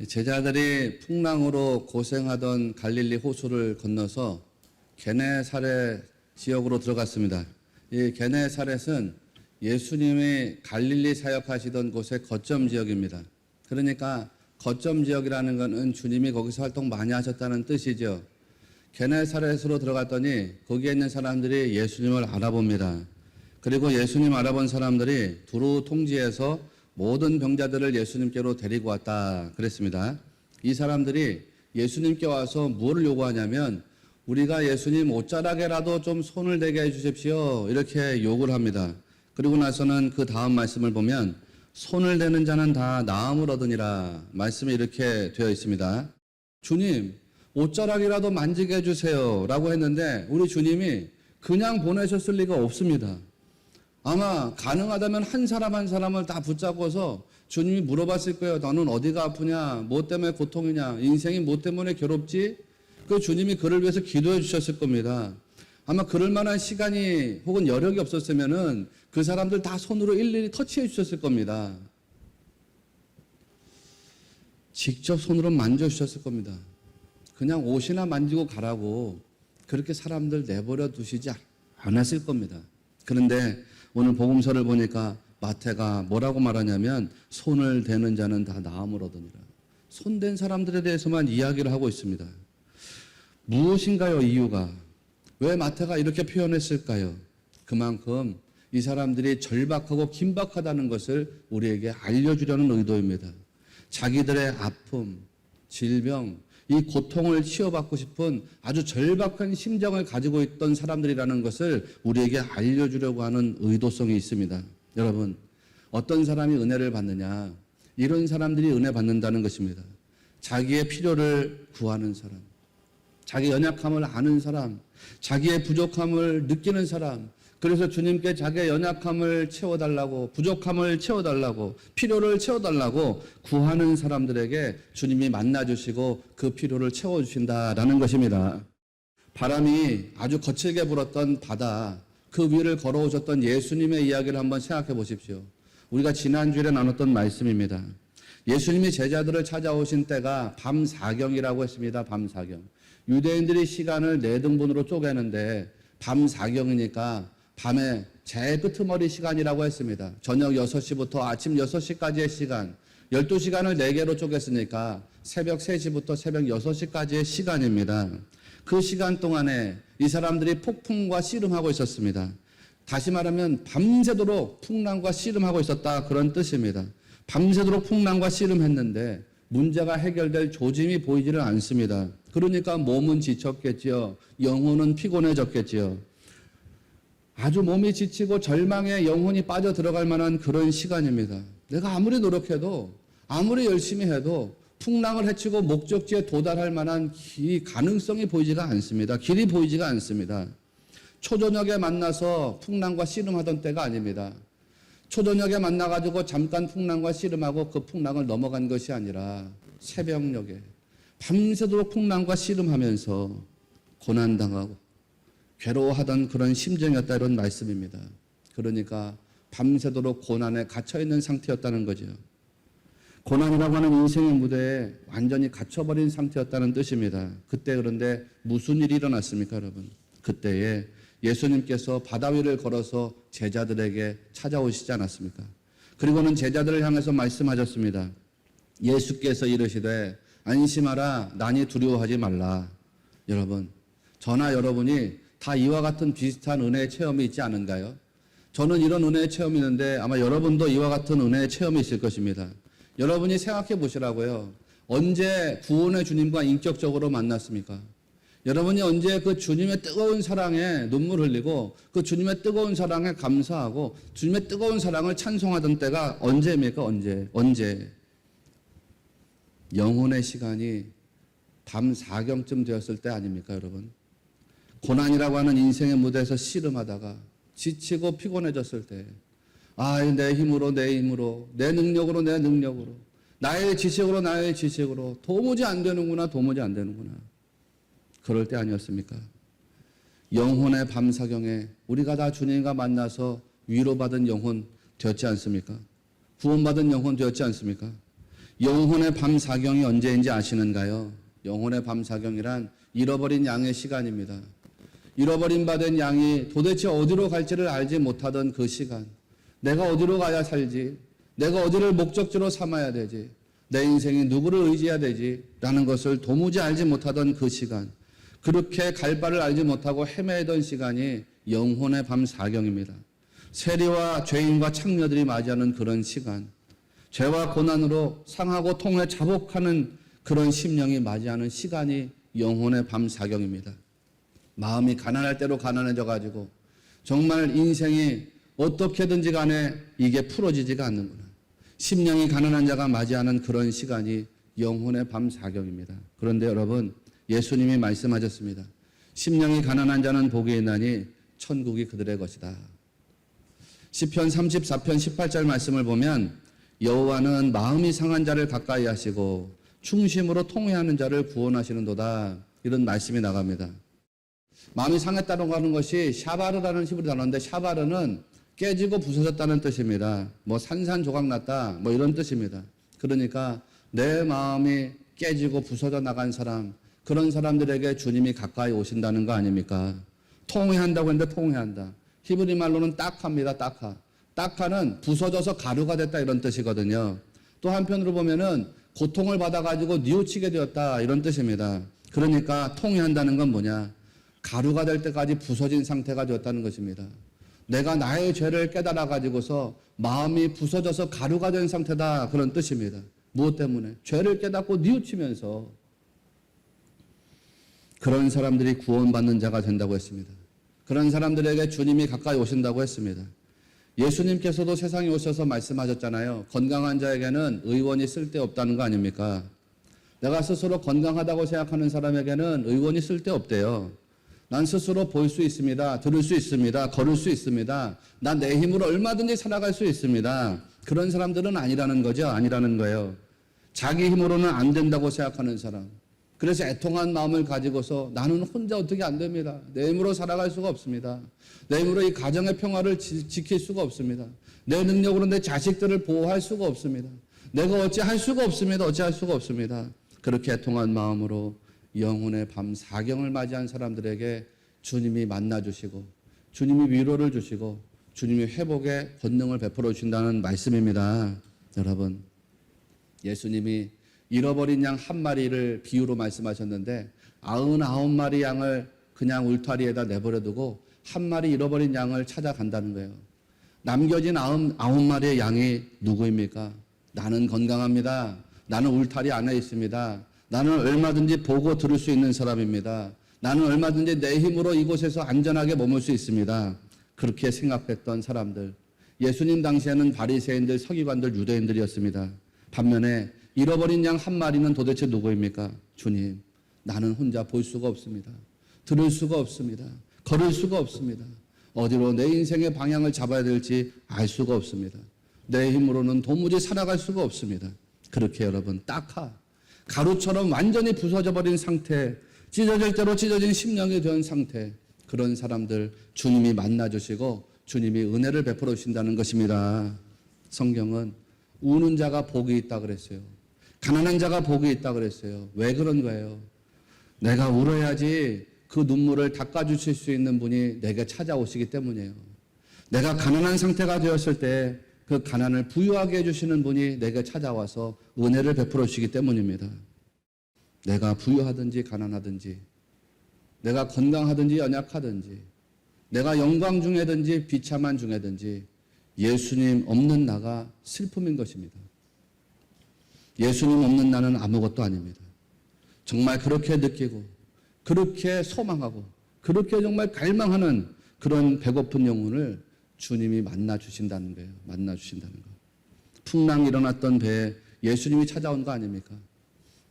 제자들이 풍랑으로 고생하던 갈릴리 호수를 건너서 게네사렛 지역으로 들어갔습니다. 이 게네사렛은 예수님이 갈릴리 사역하시던 곳의 거점 지역입니다. 그러니까 거점 지역이라는 것은 주님이 거기서 활동 많이 하셨다는 뜻이죠. 게네사렛으로 들어갔더니 거기에 있는 사람들이 예수님을 알아봅니다. 그리고 예수님 알아본 사람들이 두루 통지해서 모든 병자들을 예수님께로 데리고 왔다 그랬습니다. 이 사람들이 예수님께 와서 무엇을 요구하냐면 우리가 예수님 옷자락에라도 좀 손을 대게 해주십시오 이렇게 요구를 합니다. 그리고 나서는 그 다음 말씀을 보면 손을 대는 자는 다 나음을 얻으니라 말씀이 이렇게 되어 있습니다. 주님 옷자락이라도 만지게 해주세요 라고 했는데 우리 주님이 그냥 보내셨을 리가 없습니다. 아마 가능하다면 한 사람 한 사람을 다 붙잡고서 주님이 물어봤을 거예요. 너는 어디가 아프냐? 뭐 때문에 고통이냐? 인생이 뭐 때문에 괴롭지? 그 주님이 그를 위해서 기도해 주셨을 겁니다. 아마 그럴 만한 시간이 혹은 여력이 없었으면은 그 사람들 다 손으로 일일이 터치해 주셨을 겁니다. 직접 손으로 만져 주셨을 겁니다. 그냥 옷이나 만지고 가라고 그렇게 사람들 내버려 두시지 않았을 겁니다. 그런데 오늘 복음서를 보니까 마태가 뭐라고 말하냐면 손을 대는 자는 다 나음을 얻으니라. 손댄 사람들에 대해서만 이야기를 하고 있습니다. 무엇인가요, 이유가? 왜 마태가 이렇게 표현했을까요? 그만큼 이 사람들이 절박하고 긴박하다는 것을 우리에게 알려주려는 의도입니다. 자기들의 아픔, 질병, 이 고통을 치유받고 싶은 아주 절박한 심정을 가지고 있던 사람들이라는 것을 우리에게 알려주려고 하는 의도성이 있습니다. 여러분, 어떤 사람이 은혜를 받느냐? 이런 사람들이 은혜 받는다는 것입니다. 자기의 필요를 구하는 사람, 자기 연약함을 아는 사람, 자기의 부족함을 느끼는 사람, 그래서 주님께 자기의 연약함을 채워달라고, 부족함을 채워달라고, 필요를 채워달라고 구하는 사람들에게 주님이 만나주시고 그 필요를 채워주신다라는 것입니다. 바람이 아주 거칠게 불었던 바다, 그 위를 걸어오셨던 예수님의 이야기를 한번 생각해 보십시오. 우리가 지난주에 나눴던 말씀입니다. 예수님이 제자들을 찾아오신 때가 밤 사경이라고 했습니다. 밤 사경. 유대인들이 시간을 4등분으로 쪼개는데 밤 사경이니까 밤에 제일 끄트머리 시간이라고 했습니다. 저녁 6시부터 아침 6시까지의 시간, 12시간을 4개로 쪼갰으니까 새벽 3시부터 새벽 6시까지의 시간입니다. 그 시간 동안에 이 사람들이 폭풍과 씨름하고 있었습니다. 다시 말하면 밤새도록 풍랑과 씨름하고 있었다 그런 뜻입니다. 밤새도록 풍랑과 씨름했는데 문제가 해결될 조짐이 보이지를 않습니다. 그러니까 몸은 지쳤겠지요. 영혼은 피곤해졌겠지요. 아주 몸이 지치고 절망에 영혼이 빠져 들어갈 만한 그런 시간입니다. 내가 아무리 노력해도 아무리 열심히 해도 풍랑을 헤치고 목적지에 도달할 만한 가능성이 보이지가 않습니다. 길이 보이지가 않습니다. 초저녁에 만나서 풍랑과 씨름하던 때가 아닙니다. 초저녁에 만나가지고 잠깐 풍랑과 씨름하고 그 풍랑을 넘어간 것이 아니라 새벽녘에 밤새도록 풍랑과 씨름하면서 고난당하고 괴로워하던 그런 심정이었다 이런 말씀입니다. 그러니까 밤새도록 고난에 갇혀있는 상태였다는 거죠. 고난이라고 하는 인생의 무대에 완전히 갇혀버린 상태였다는 뜻입니다. 그때 그런데 무슨 일이 일어났습니까, 여러분? 그때에 예수님께서 바다 위를 걸어서 제자들에게 찾아오시지 않았습니까? 그리고는 제자들을 향해서 말씀하셨습니다. 예수께서 이르시되 안심하라 나니 두려워하지 말라. 여러분, 저나 여러분이 다 이와 같은 비슷한 은혜의 체험이 있지 않은가요? 저는 이런 은혜의 체험이 있는데 아마 여러분도 이와 같은 은혜의 체험이 있을 것입니다. 여러분이 생각해 보시라고요. 언제 구원의 주님과 인격적으로 만났습니까? 여러분이 언제 그 주님의 뜨거운 사랑에 눈물 흘리고 그 주님의 뜨거운 사랑에 감사하고 주님의 뜨거운 사랑을 찬송하던 때가 언제입니까? 언제? 영혼의 시간이 밤 4경쯤 되었을 때 아닙니까, 여러분? 고난이라고 하는 인생의 무대에서 씨름하다가 지치고 피곤해졌을 때, 내 힘으로, 내 능력으로, 나의 지식으로 도무지 안 되는구나. 그럴 때 아니었습니까? 영혼의 밤사경에 우리가 다 주님과 만나서 위로받은 영혼 되었지 않습니까? 구원받은 영혼 되었지 않습니까? 영혼의 밤 사경이 언제인지 아시는가요? 영혼의 밤 사경이란 잃어버린 양의 시간입니다. 잃어버린 바 된 양이 도대체 어디로 갈지를 알지 못하던 그 시간, 내가 어디로 가야 살지, 내가 어디를 목적지로 삼아야 되지, 내 인생이 누구를 의지해야 되지 라는 것을 도무지 알지 못하던 그 시간, 그렇게 갈 바를 알지 못하고 헤매던 시간이 영혼의 밤 사경입니다. 세리와 죄인과 창녀들이 맞이하는 그런 시간, 죄와 고난으로 상하고 통해 자복하는 그런 심령이 맞이하는 시간이 영혼의 밤 사경입니다. 마음이 가난할 대로 가난해져 가지고 정말 인생이 어떻게든지 간에 이게 풀어지지가 않는구나. 심령이 가난한 자가 맞이하는 그런 시간이 영혼의 밤 사경입니다. 그런데 여러분, 예수님이 말씀하셨습니다. 심령이 가난한 자는 복이 있나니 천국이 그들의 것이다. 시편 34편 18절 말씀을 보면 여호와는 마음이 상한 자를 가까이 하시고 충심으로 통회하는 자를 구원하시는도다. 이런 말씀이 나갑니다. 마음이 상했다고 하는 것이 샤바르라는 히브리 단어인데, 샤바르는 깨지고 부서졌다는 뜻입니다. 뭐 산산조각 났다, 뭐 이런 뜻입니다. 그러니까 내 마음이 깨지고 부서져 나간 사람, 그런 사람들에게 주님이 가까이 오신다는 거 아닙니까? 통회한다고 했는데 통회한다. 히브리 말로는 딱합니다. 딱하. 딱하는 부서져서 가루가 됐다 이런 뜻이거든요. 또 한편으로 보면은 고통을 받아가지고 뉘우치게 되었다 이런 뜻입니다. 그러니까 통회한다는 건 뭐냐? 가루가 될 때까지 부서진 상태가 되었다는 것입니다. 내가 나의 죄를 깨달아가지고서 마음이 부서져서 가루가 된 상태다 그런 뜻입니다. 무엇 때문에? 죄를 깨닫고 뉘우치면서. 그런 사람들이 구원받는 자가 된다고 했습니다. 그런 사람들에게 주님이 가까이 오신다고 했습니다. 예수님께서도 세상에 오셔서 말씀하셨잖아요. 건강한 자에게는 의원이 쓸데없다는 거 아닙니까? 내가 스스로 건강하다고 생각하는 사람에게는 의원이 쓸데없대요. 난 스스로 볼 수 있습니다. 들을 수 있습니다. 걸을 수 있습니다. 난 내 힘으로 얼마든지 살아갈 수 있습니다. 그런 사람들은 아니라는 거죠. 아니라는 거예요. 자기 힘으로는 안 된다고 생각하는 사람. 그래서 애통한 마음을 가지고서 나는 혼자 어떻게 안 됩니다. 내 힘으로 살아갈 수가 없습니다. 내 힘으로 이 가정의 평화를 지킬 수가 없습니다. 내 능력으로 내 자식들을 보호할 수가 없습니다. 내가 어찌할 수가 없습니다. 어찌할 수가 없습니다. 그렇게 애통한 마음으로 영혼의 밤 사경을 맞이한 사람들에게 주님이 만나주시고 주님이 위로를 주시고 주님이 회복의 권능을 베풀어 주신다는 말씀입니다. 여러분, 예수님이 잃어버린 양 한 마리를 비유로 말씀하셨는데 99마리 양을 그냥 울타리에다 내버려두고 한 마리 잃어버린 양을 찾아간다는 거예요. 남겨진 99마리의 양이 누구입니까? 나는 건강합니다. 나는 울타리 안에 있습니다. 나는 얼마든지 보고 들을 수 있는 사람입니다. 나는 얼마든지 내 힘으로 이곳에서 안전하게 머물 수 있습니다. 그렇게 생각했던 사람들. 예수님 당시에는 바리새인들, 서기관들, 유대인들이었습니다. 반면에 잃어버린 양 한 마리는 도대체 누구입니까? 주님, 나는 혼자 볼 수가 없습니다. 들을 수가 없습니다. 걸을 수가 없습니다. 어디로 내 인생의 방향을 잡아야 될지 알 수가 없습니다. 내 힘으로는 도무지 살아갈 수가 없습니다. 그렇게 여러분, 딱하. 가루처럼 완전히 부서져 버린 상태, 찢어질 대로 찢어진 심령이 된 상태, 그런 사람들 주님이 만나주시고 주님이 은혜를 베풀어 주신다는 것입니다. 성경은 우는 자가 복이 있다 그랬어요. 가난한 자가 복이 있다 그랬어요. 왜 그런 거예요? 내가 울어야지 그 눈물을 닦아주실 수 있는 분이 내게 찾아오시기 때문이에요. 내가 가난한 상태가 되었을 때 그 가난을 부유하게 해주시는 분이 내게 찾아와서 은혜를 베풀어 주시기 때문입니다. 내가 부유하든지 가난하든지, 내가 건강하든지 연약하든지, 내가 영광 중에든지 비참한 중에든지 예수님 없는 나가 슬픔인 것입니다. 예수님 없는 나는 아무것도 아닙니다. 정말 그렇게 느끼고 그렇게 소망하고 그렇게 정말 갈망하는 그런 배고픈 영혼을 주님이 만나주신다는 거예요. 만나주신다는 거. 풍랑이 일어났던 배에 예수님이 찾아온 거 아닙니까?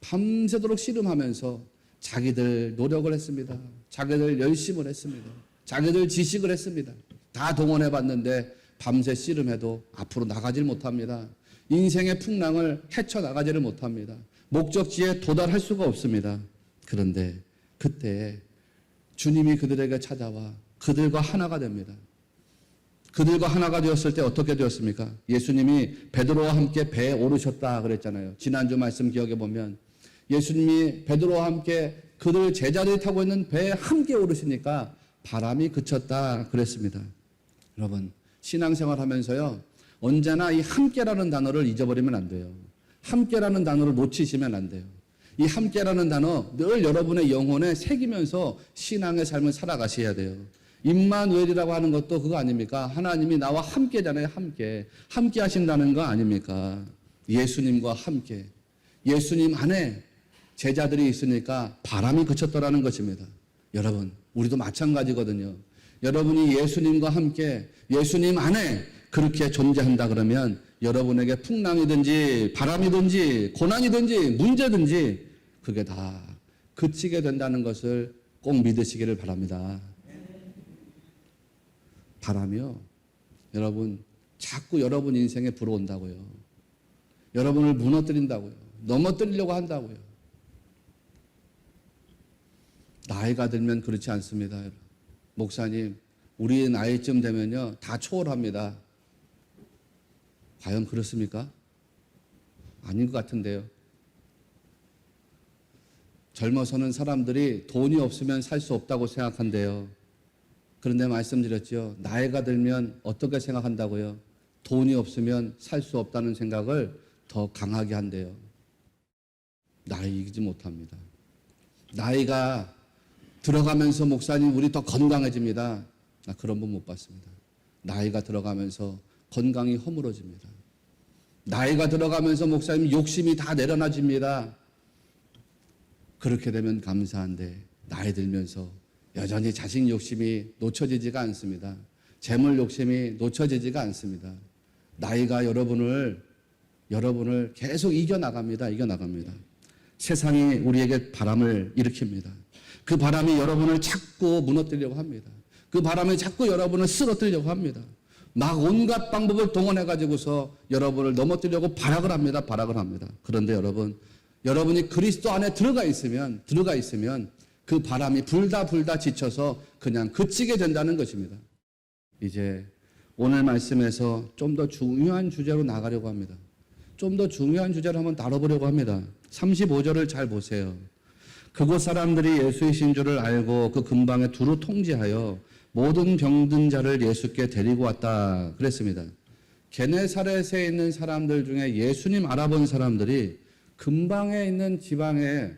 밤새도록 씨름하면서 자기들 노력을 했습니다. 자기들 열심을 했습니다. 자기들 지식을 했습니다. 다 동원해봤는데 밤새 씨름해도 앞으로 나가질 못합니다. 인생의 풍랑을 헤쳐나가지를 못합니다. 목적지에 도달할 수가 없습니다. 그런데 그때 주님이 그들에게 찾아와 그들과 하나가 됩니다. 그들과 하나가 되었을 때 어떻게 되었습니까? 예수님이 베드로와 함께 배에 오르셨다 그랬잖아요. 지난주 말씀 기억해 보면 예수님이 베드로와 함께 그들 제자들이 타고 있는 배에 함께 오르시니까 바람이 그쳤다 그랬습니다. 여러분, 신앙생활 하면서요, 언제나 이 함께라는 단어를 잊어버리면 안 돼요. 함께라는 단어를 놓치시면 안 돼요. 이 함께라는 단어 늘 여러분의 영혼에 새기면서 신앙의 삶을 살아가셔야 돼요. 임마누엘이라고 하는 것도 그거 아닙니까? 하나님이 나와 함께잖아요. 함께 하신다는 거 아닙니까? 예수님과 함께, 예수님 안에 제자들이 있으니까 바람이 그쳤더라는 것입니다. 여러분, 우리도 마찬가지거든요. 여러분이 예수님과 함께 예수님 안에 그렇게 존재한다 그러면 여러분에게 풍랑이든지 바람이든지 고난이든지 문제든지 그게 다 그치게 된다는 것을 꼭 믿으시기를 바랍니다. 바람이요, 여러분, 자꾸 여러분 인생에 불어온다고요. 여러분을 무너뜨린다고요. 넘어뜨리려고 한다고요. 나이가 들면 그렇지 않습니다. 목사님, 우리 나이쯤 되면요, 다 초월합니다. 과연 그렇습니까? 아닌 것 같은데요. 젊어서는 사람들이 돈이 없으면 살 수 없다고 생각한대요. 그런데 말씀드렸죠. 나이가 들면 어떻게 생각한다고요? 돈이 없으면 살 수 없다는 생각을 더 강하게 한대요. 나이 이기지 못합니다. 나이가 들어가면서 목사님 우리 더 건강해집니다. 나 그런 분 못 봤습니다. 나이가 들어가면서 건강이 허물어집니다. 나이가 들어가면서 목사님 욕심이 다 내려놔집니다. 그렇게 되면 감사한데 나이 들면서 여전히 자식 욕심이 놓쳐지지가 않습니다. 재물 욕심이 놓쳐지지가 않습니다. 나이가 여러분을 계속 이겨나갑니다. 세상이 우리에게 바람을 일으킵니다. 그 바람이 여러분을 자꾸 무너뜨리려고 합니다. 그 바람이 자꾸 여러분을 쓰러뜨리려고 합니다. 막 온갖 방법을 동원해가지고서 여러분을 넘어뜨리려고 발악을 합니다. 그런데 여러분이 그리스도 안에 들어가 있으면 그 바람이 불다 지쳐서 그냥 그치게 된다는 것입니다. 이제 오늘 말씀에서 좀 더 중요한 주제로 나가려고 합니다. 좀 더 중요한 주제를 한번 다뤄보려고 합니다. 35절을 잘 보세요. 그곳 사람들이 예수이신 줄을 알고 그 근방에 두루 통제하여 모든 병든 자를 예수께 데리고 왔다 그랬습니다. 게네사렛에 있는 사람들 중에 예수님 알아본 사람들이 근방에 있는 지방에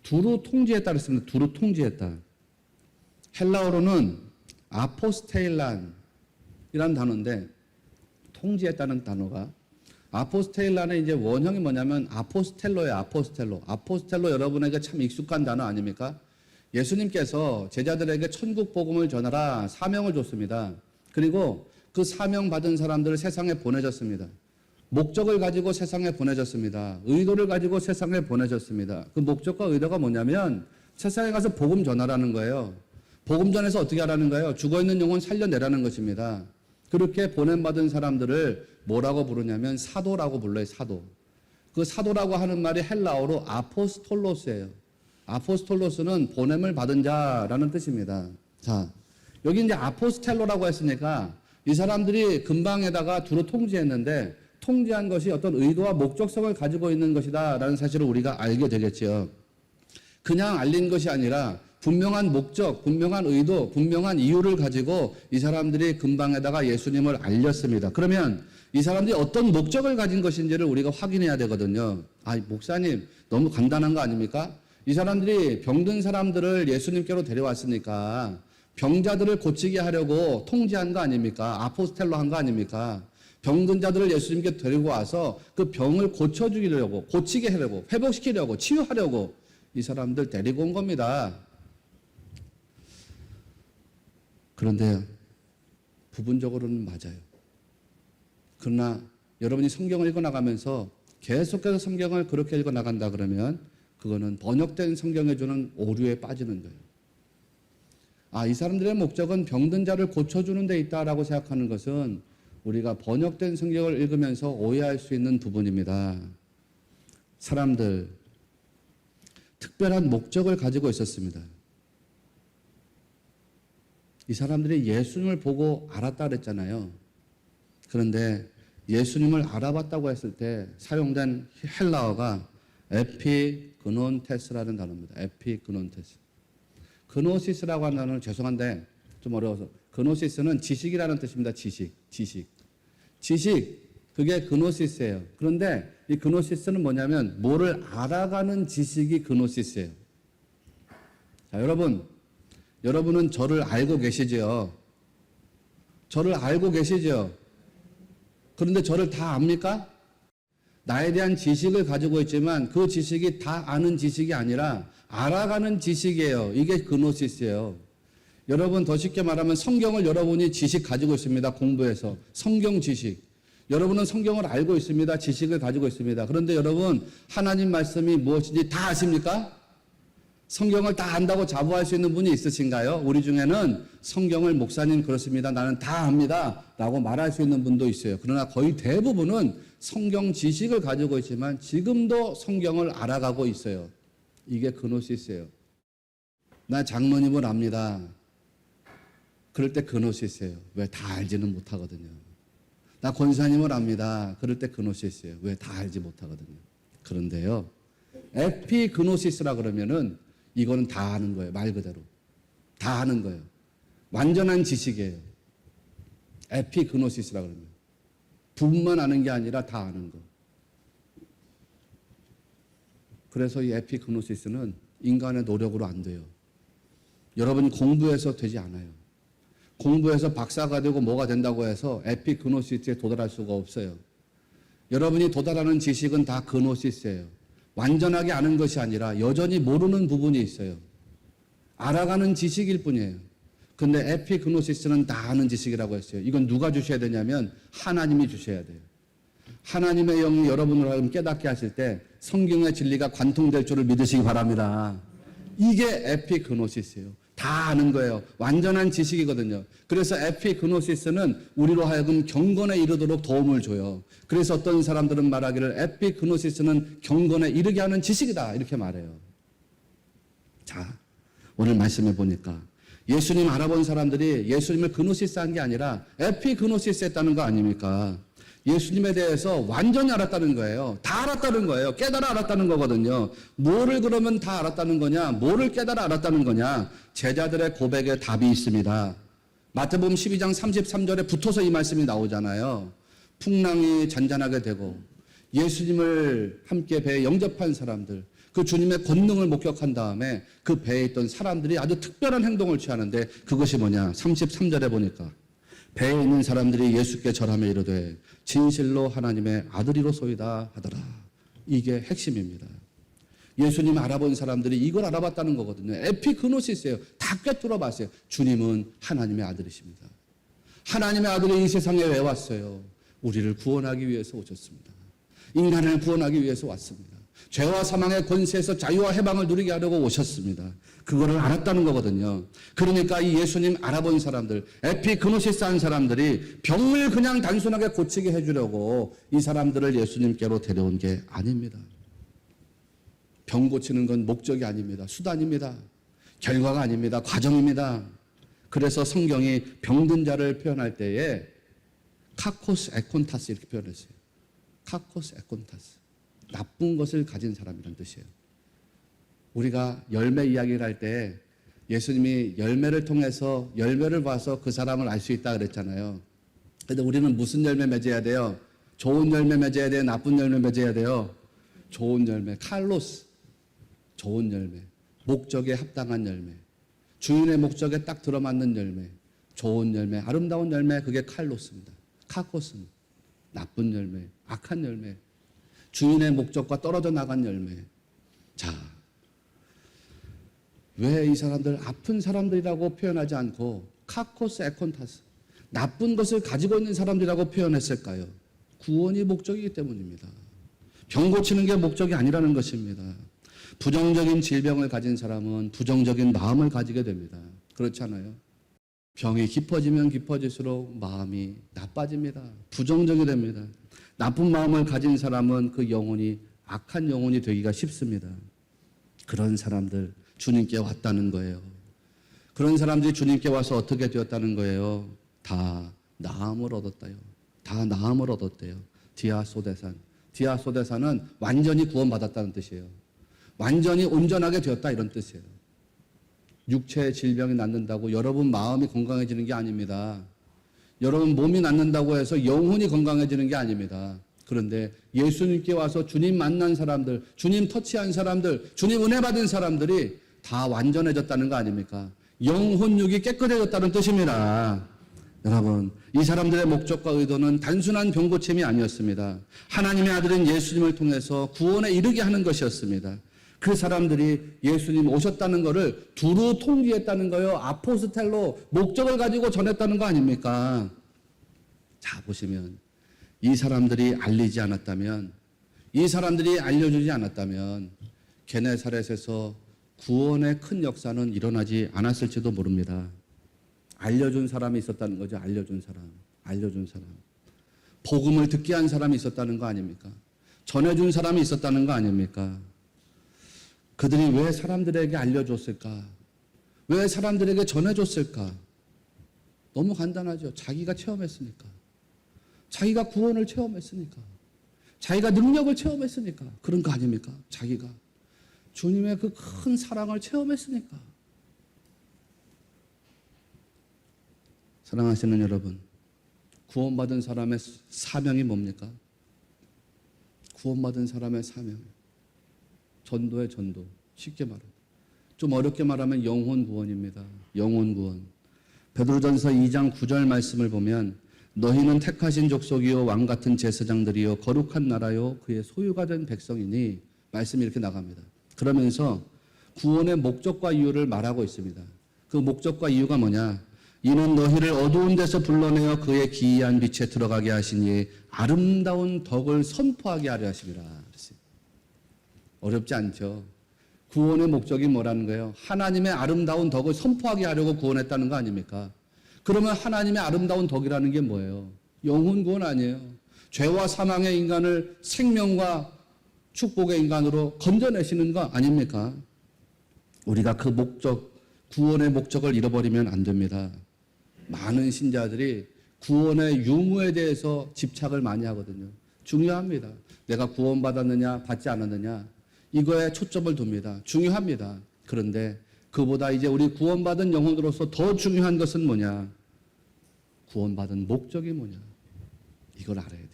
두루 통제했다 그랬습니다. 두루 통제했다. 헬라어로는 아포스테일란이라는 단어인데, 통제했다는 단어가, 아포스테일란의 이제 원형이 뭐냐면 아포스텔로예요. 아포스텔로 여러분에게 참 익숙한 단어 아닙니까? 예수님께서 제자들에게 천국 복음을 전하라 사명을 줬습니다. 그리고 그 사명 받은 사람들을 세상에 보내셨습니다. 목적을 가지고 세상에 보내졌습니다. 의도를 가지고 세상에 보내졌습니다. 그 목적과 의도가 뭐냐면 세상에 가서 복음 전하라는 거예요. 복음 전해서 어떻게 하라는 거예요? 죽어있는 영혼 살려내라는 것입니다. 그렇게 보냄받은 사람들을 뭐라고 부르냐면 사도라고 불러요. 사도. 그 사도라고 하는 말이 헬라어로 아포스톨로스예요. 아포스톨로스는 보냄을 받은 자라는 뜻입니다. 자, 여기 이제 아포스텔로라고 했으니까 이 사람들이 근방에다가 두루 통제했는데 통제한 것이 어떤 의도와 목적성을 가지고 있는 것이다 라는 사실을 우리가 알게 되겠죠. 그냥 알린 것이 아니라 분명한 목적, 분명한 의도, 분명한 이유를 가지고 이 사람들이 근방에다가 예수님을 알렸습니다. 그러면 이 사람들이 어떤 목적을 가진 것인지를 우리가 확인해야 되거든요. 아, 목사님 너무 간단한 거 아닙니까? 이 사람들이 병든 사람들을 예수님께로 데려왔으니까 병자들을 고치게 하려고 통제한 거 아닙니까? 아포스텔로 한 거 아닙니까? 병든 자들을 예수님께 데리고 와서 그 병을 고쳐주려고, 고치게 하려고, 회복시키려고, 치유하려고 이 사람들 데리고 온 겁니다. 그런데 부분적으로는 맞아요. 그러나 여러분이 성경을 읽어나가면서 계속해서 성경을 그렇게 읽어나간다 그러면 그거는 번역된 성경에 주는 오류에 빠지는 거예요. 아, 이 사람들의 목적은 병든 자를 고쳐주는 데 있다라고 생각하는 것은 우리가 번역된 성경을 읽으면서 오해할 수 있는 부분입니다. 사람들, 특별한 목적을 가지고 있었습니다. 이 사람들이 예수님을 보고 알았다 그랬잖아요. 그런데 예수님을 알아봤다고 했을 때 사용된 헬라어가 에피그논테스라는 단어입니다. 에피그논테스. 그노시스라고 하는 단어는 죄송한데 좀 어려워서 그노시스는 지식이라는 뜻입니다. 지식. 그게 그노시스예요. 그런데 이 그노시스는 뭐냐면 뭐를 알아가는 지식이 그노시스예요. 자, 여러분은 저를 알고 계시죠? 저를 알고 계시죠? 그런데 저를 다 압니까? 나에 대한 지식을 가지고 있지만 그 지식이 다 아는 지식이 아니라 알아가는 지식이에요. 이게 그노시스예요. 여러분 더 쉽게 말하면 성경을 여러분이 지식 가지고 있습니다. 공부해서. 성경 지식. 여러분은 성경을 알고 있습니다. 지식을 가지고 있습니다. 그런데 여러분 하나님 말씀이 무엇인지 다 아십니까? 성경을 다 안다고 자부할 수 있는 분이 있으신가요? 우리 중에는 성경을 목사님 그렇습니다. 나는 다 압니다. 라고 말할 수 있는 분도 있어요. 그러나 거의 대부분은 성경 지식을 가지고 있지만 지금도 성경을 알아가고 있어요. 이게 그노시스예요. 나 장로님을 압니다. 그럴 때 그노시스예요. 왜 다 알지는 못하거든요. 나 권사님을 압니다. 그럴 때 그노시스예요. 왜 다 알지 못하거든요. 그런데요. 에피그노시스라 그러면은 이거는 다 아는 거예요. 말 그대로. 다 아는 거예요. 완전한 지식이에요. 에피그노시스라 그러면. 부분만 아는 게 아니라 다 아는 거. 그래서 이 에피그노시스는 인간의 노력으로 안 돼요. 여러분이 공부해서 되지 않아요. 공부해서 박사가 되고 뭐가 된다고 해서 에피그노시스에 도달할 수가 없어요. 여러분이 도달하는 지식은 다 그노시스예요. 완전하게 아는 것이 아니라 여전히 모르는 부분이 있어요. 알아가는 지식일 뿐이에요. 근데 에피그노시스는 다 아는 지식이라고 했어요. 이건 누가 주셔야 되냐면 하나님이 주셔야 돼요. 하나님의 영이 여러분을 깨닫게 하실 때 성경의 진리가 관통될 줄을 믿으시기 바랍니다. 이게 에피그노시스예요. 다 아는 거예요. 완전한 지식이거든요. 그래서 에피그노시스는 우리로 하여금 경건에 이르도록 도움을 줘요. 그래서 어떤 사람들은 말하기를 에피그노시스는 경건에 이르게 하는 지식이다 이렇게 말해요. 자, 오늘 말씀해 보니까 예수님 알아본 사람들이 예수님을 그노시스한 게 아니라 에피그노시스 했다는 거 아닙니까? 예수님에 대해서 완전히 알았다는 거예요. 다 알았다는 거예요. 깨달아 알았다는 거거든요. 뭐를 그러면 다 알았다는 거냐? 뭐를 깨달아 알았다는 거냐? 제자들의 고백에 답이 있습니다. 마태복음 12장 33절에 붙어서 이 말씀이 나오잖아요. 풍랑이 잔잔하게 되고 예수님을 함께 배에 영접한 사람들, 그 주님의 권능을 목격한 다음에 그 배에 있던 사람들이 아주 특별한 행동을 취하는데 그것이 뭐냐? 33절에 보니까 배에 있는 사람들이 예수께 절하며 이르되 진실로 하나님의 아들이로소이다 하더라. 이게 핵심입니다. 예수님 알아본 사람들이 이걸 알아봤다는 거거든요. 에피그노시스예요. 다 꿰뚫어 봤어요. 주님은 하나님의 아들이십니다. 하나님의 아들이 이 세상에 왜 왔어요? 우리를 구원하기 위해서 오셨습니다. 인간을 구원하기 위해서 왔습니다. 죄와 사망의 권세에서 자유와 해방을 누리게 하려고 오셨습니다. 그거를 알았다는 거거든요. 그러니까 이 예수님 알아본 사람들, 에피그노시스 한 사람들이 병을 그냥 단순하게 고치게 해주려고 이 사람들을 예수님께로 데려온 게 아닙니다. 병 고치는 건 목적이 아닙니다. 수단입니다. 결과가 아닙니다. 과정입니다. 그래서 성경이 병든 자를 표현할 때에 카코스 에콘타스 이렇게 표현했어요. 카코스 에콘타스. 나쁜 것을 가진 사람이라는 뜻이에요. 우리가 열매 이야기를 할 때 예수님이 열매를 통해서 열매를 봐서 그 사람을 알 수 있다 그랬잖아요. 그런데 우리는 무슨 열매 맺어야 돼요? 좋은 열매 맺어야 돼요? 나쁜 열매 맺어야 돼요? 좋은 열매, 칼로스. 좋은 열매, 목적에 합당한 열매, 주인의 목적에 딱 들어맞는 열매, 좋은 열매, 아름다운 열매, 그게 칼로스입니다. 카코스는 나쁜 열매, 악한 열매, 주인의 목적과 떨어져 나간 열매. 자, 왜 이 사람들 아픈 사람들이라고 표현하지 않고 카코스 에콘타스, 나쁜 것을 가지고 있는 사람들이라고 표현했을까요? 구원이 목적이기 때문입니다. 병 고치는 게 목적이 아니라는 것입니다. 부정적인 질병을 가진 사람은 부정적인 마음을 가지게 됩니다. 그렇지 않아요? 병이 깊어지면 깊어질수록 마음이 나빠집니다. 부정적이 됩니다. 나쁜 마음을 가진 사람은 그 영혼이 악한 영혼이 되기가 쉽습니다. 그런 사람들 주님께 왔다는 거예요. 그런 사람들이 주님께 와서 어떻게 되었다는 거예요? 다 나음을 얻었다요. 다 나음을 얻었대요. 디아소데산. 디아소데산은 완전히 구원받았다는 뜻이에요. 완전히 온전하게 되었다 이런 뜻이에요. 육체의 질병이 낫는다고 여러분 마음이 건강해지는 게 아닙니다. 여러분 몸이 낫는다고 해서 영혼이 건강해지는 게 아닙니다. 그런데 예수님께 와서 주님 만난 사람들, 주님 터치한 사람들, 주님 은혜 받은 사람들이 다 완전해졌다는 거 아닙니까? 영혼육이 깨끗해졌다는 뜻입니다. 여러분, 이 사람들의 목적과 의도는 단순한 병고침이 아니었습니다. 하나님의 아들인 예수님을 통해서 구원에 이르게 하는 것이었습니다. 그 사람들이 예수님 오셨다는 것을 두루 통지했다는 거요. 아포스텔로 목적을 가지고 전했다는 거 아닙니까? 자, 보시면 이 사람들이 알리지 않았다면, 이 사람들이 알려주지 않았다면 게네사렛에서 구원의 큰 역사는 일어나지 않았을지도 모릅니다. 알려준 사람이 있었다는 거죠. 알려준 사람. 복음을 듣게 한 사람이 있었다는 거 아닙니까? 전해준 사람이 있었다는 거 아닙니까? 그들이 왜 사람들에게 알려줬을까? 왜 사람들에게 전해줬을까? 너무 간단하죠. 자기가 체험했으니까. 자기가 구원을 체험했으니까. 자기가 능력을 체험했으니까. 그런 거 아닙니까? 자기가 주님의 그 큰 사랑을 체험했으니까. 사랑하시는 여러분, 구원받은 사람의 사명이 뭡니까? 구원받은 사람의 사명. 전도의 전도. 쉽게 말하면. 좀 어렵게 말하면 영혼 구원입니다. 영혼 구원. 베드로전서 2장 9절 말씀을 보면 너희는 택하신 족속이요 왕 같은 제사장들이요 거룩한 나라요 그의 소유가 된 백성이니 말씀이 이렇게 나갑니다. 그러면서 구원의 목적과 이유를 말하고 있습니다. 그 목적과 이유가 뭐냐? 이는 너희를 어두운 데서 불러내어 그의 기이한 빛에 들어가게 하시니 아름다운 덕을 선포하게 하려 하심이라. 어렵지 않죠? 구원의 목적이 뭐라는 거예요? 하나님의 아름다운 덕을 선포하게 하려고 구원했다는 거 아닙니까? 그러면 하나님의 아름다운 덕이라는 게 뭐예요? 영혼 구원 아니에요. 죄와 사망의 인간을 생명과 축복의 인간으로 건져내시는 거 아닙니까? 우리가 그 목적, 구원의 목적을 잃어버리면 안 됩니다. 많은 신자들이 구원의 유무에 대해서 집착을 많이 하거든요. 중요합니다. 내가 구원받았느냐, 받지 않았느냐, 이거에 초점을 둡니다. 중요합니다. 그런데 그보다 이제 우리 구원받은 영혼으로서 더 중요한 것은 뭐냐? 구원받은 목적이 뭐냐? 이걸 알아야 돼요.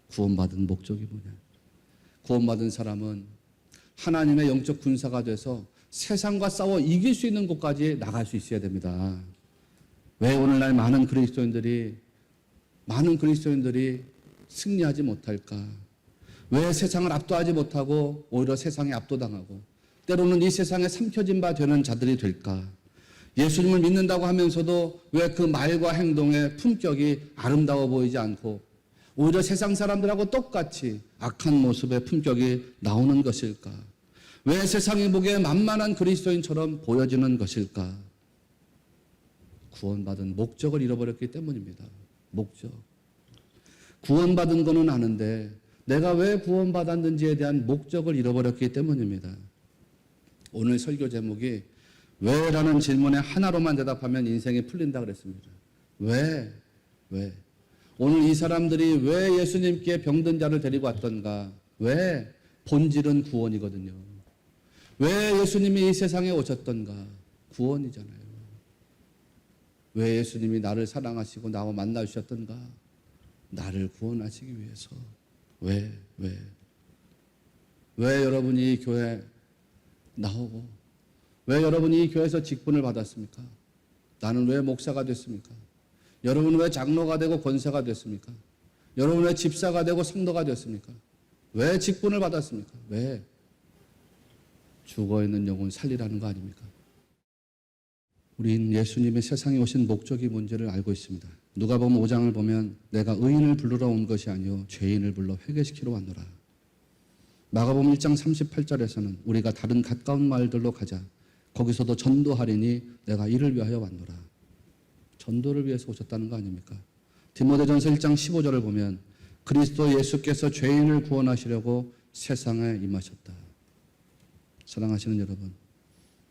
구원받은 목적이 뭐냐? 구원받은 사람은 하나님의 영적 군사가 돼서 세상과 싸워 이길 수 있는 곳까지 나갈 수 있어야 됩니다. 왜 오늘날 많은 그리스도인들이 승리하지 못할까? 왜 세상을 압도하지 못하고 오히려 세상에 압도당하고 때로는 이 세상에 삼켜진 바 되는 자들이 될까? 예수님을 믿는다고 하면서도 왜 그 말과 행동의 품격이 아름다워 보이지 않고 오히려 세상 사람들하고 똑같이 악한 모습의 품격이 나오는 것일까? 왜 세상이 보기에 만만한 그리스도인처럼 보여지는 것일까? 구원받은 목적을 잃어버렸기 때문입니다. 목적. 구원받은 거는 아는데 내가 왜 구원받았는지에 대한 목적을 잃어버렸기 때문입니다. 오늘 설교 제목이 왜라는 질문에 하나로만 대답하면 인생이 풀린다 그랬습니다. 왜? 오늘 이 사람들이 왜 예수님께 병든 자를 데리고 왔던가? 왜? 본질은 구원이거든요. 왜 예수님이 이 세상에 오셨던가? 구원이잖아요. 왜 예수님이 나를 사랑하시고 나와 만나주셨던가? 나를 구원하시기 위해서. 왜 여러분이 이 교회 나오고 왜 여러분이 이 교회에서 직분을 받았습니까? 나는 왜 목사가 됐습니까? 여러분은 왜 장로가 되고 권사가 됐습니까? 여러분은 왜 집사가 되고 성도가 됐습니까? 왜 직분을 받았습니까? 왜? 죽어있는 영혼 살리라는 거 아닙니까? 우린 예수님의 세상에 오신 목적이 뭔지를 알고 있습니다. 누가복음 5장을 보면 내가 의인을 부르러 온 것이 아니요 죄인을 불러 회개시키러 왔노라. 마가복음 1장 38절에서는 우리가 다른 가까운 마을들로 가자. 거기서도 전도하리니 내가 이를 위하여 왔노라. 전도를 위해서 오셨다는 거 아닙니까? 디모데전서 1장 15절을 보면 그리스도 예수께서 죄인을 구원하시려고 세상에 임하셨다. 사랑하시는 여러분,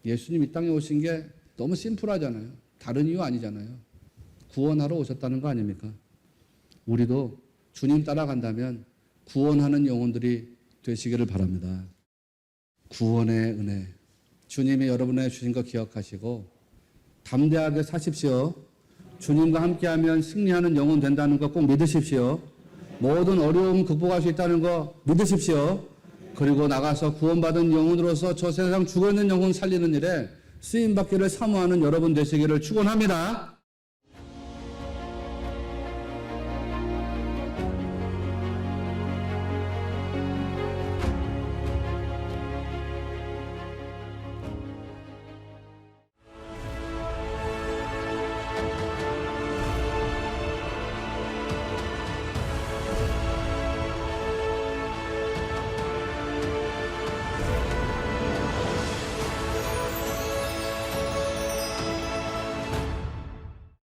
예수님 이 땅에 오신 게 너무 심플하잖아요. 다른 이유 아니잖아요. 구원하러 오셨다는 거 아닙니까? 우리도 주님 따라간다면 구원하는 영혼들이 되시기를 바랍니다. 구원의 은혜. 주님이 여러분에게 주신 거 기억하시고 담대하게 사십시오. 주님과 함께하면 승리하는 영혼 된다는 거 꼭 믿으십시오. 모든 어려움 극복할 수 있다는 거 믿으십시오. 그리고 나가서 구원받은 영혼으로서 저 세상 죽어있는 영혼 살리는 일에 쓰임받기를 사모하는 여러분 되시기를 축원합니다.